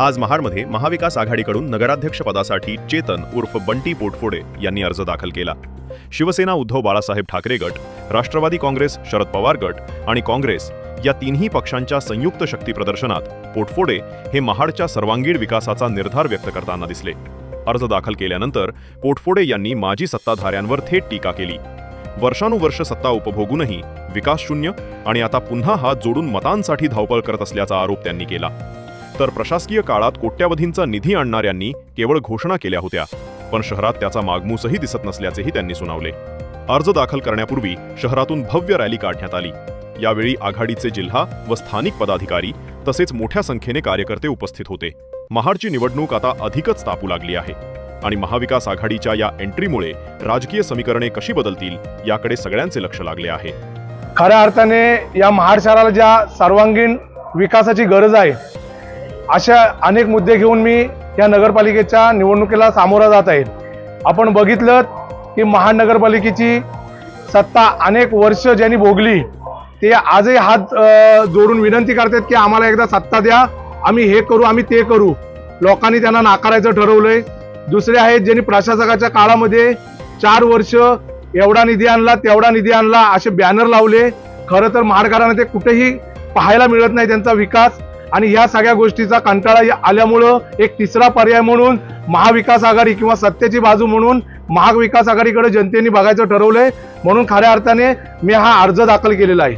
आज महाडमध्ये महाविकास आघाडीकडून नगराध्यक्ष पदासाठी चेतन उर्फ बंटी पोटफोडे यांनी अर्ज दाखल केला। शिवसेना उद्धव बाळासाहेब ठाकरे गट, राष्ट्रवादी काँग्रेस शरद पवार गट आणि काँग्रेस या तिन्ही पक्षांच्या संयुक्त शक्ती प्रदर्शनात पोटफोडे हे महाडच्या सर्वांगीण विकासाचा निर्धार व्यक्त करताना दिसले। अर्ज दाखल केल्यानंतर पोटफोडे यांनी माजी सत्ताधाऱ्यांवर थेट टीका केली। वर्षानुवर्ष सत्ता उपभोगूनही विकास शून्य आणि आता पुन्हा हात जोडून मतांसाठी धावपळ करत असल्याचा आरोप त्यांनी केला। तर प्रशासकीय काळात कोट्यावधींचा निधी आणणाऱ्यांनी केवळ घोषणा केल्या होत्या, पण शहरात त्याचा मागमूसही दिसत नसल्याचेही त्यांनी सुनावले। अर्ज दाखल करण्यापूर्वी शहरातून भव्य रॅली काढण्यात आली। यावेळी आघाडीचे जिल्हा व स्थानिक पदाधिकारी तसेच मोठ्या संख्येने कार्यकर्ते उपस्थित होते। महाडची निवडणूक आता अधिकच तापू लागली आहे आणि महाविकास आघाडीच्या या एंट्रीमुळे राजकीय समीकरणे कशी बदलतील याकडे सगळ्यांचे लक्ष लागले आहे। खऱ्या अर्थाने या महाड शहराला ज्या सर्वांगीण विकासाची गरज आहे अशा अनेक मुद्दे घेऊन मी या नगरपालिकेच्या निवडणुकीला सामोरा जात आहे। आपण बघितलं की महानगरपालिकेची सत्ता अनेक वर्ष ज्यांनी भोगली ते आजही हात जोडून विनंती करतात की आम्हाला एकदा सत्ता द्या, आम्ही हे करू, आम्ही ते करू। लोकांनी त्यांना नाकारायचं ठरवलंय। दुसरे आहेत ज्यांनी प्रशासकाच्या काळामध्ये 4 वर्ष एवढा निधी आणला तेवढा निधी आणला असे बॅनर लावले। खरं तर महाडकरांना ते कुठेही पाहायला मिळत नाही त्यांचा विकास, आणि या सगळ्या गोष्टीचा कंटाळा आल्यामुळं एक तिसरा पर्याय म्हणून महाविकास आघाडी किंवा सत्तेची बाजू म्हणून महाविकास आघाडीकडे जनतेने बघायचं ठरवलंय। म्हणून खऱ्या अर्थाने मी हा अर्ज दाखल केलेला आहे।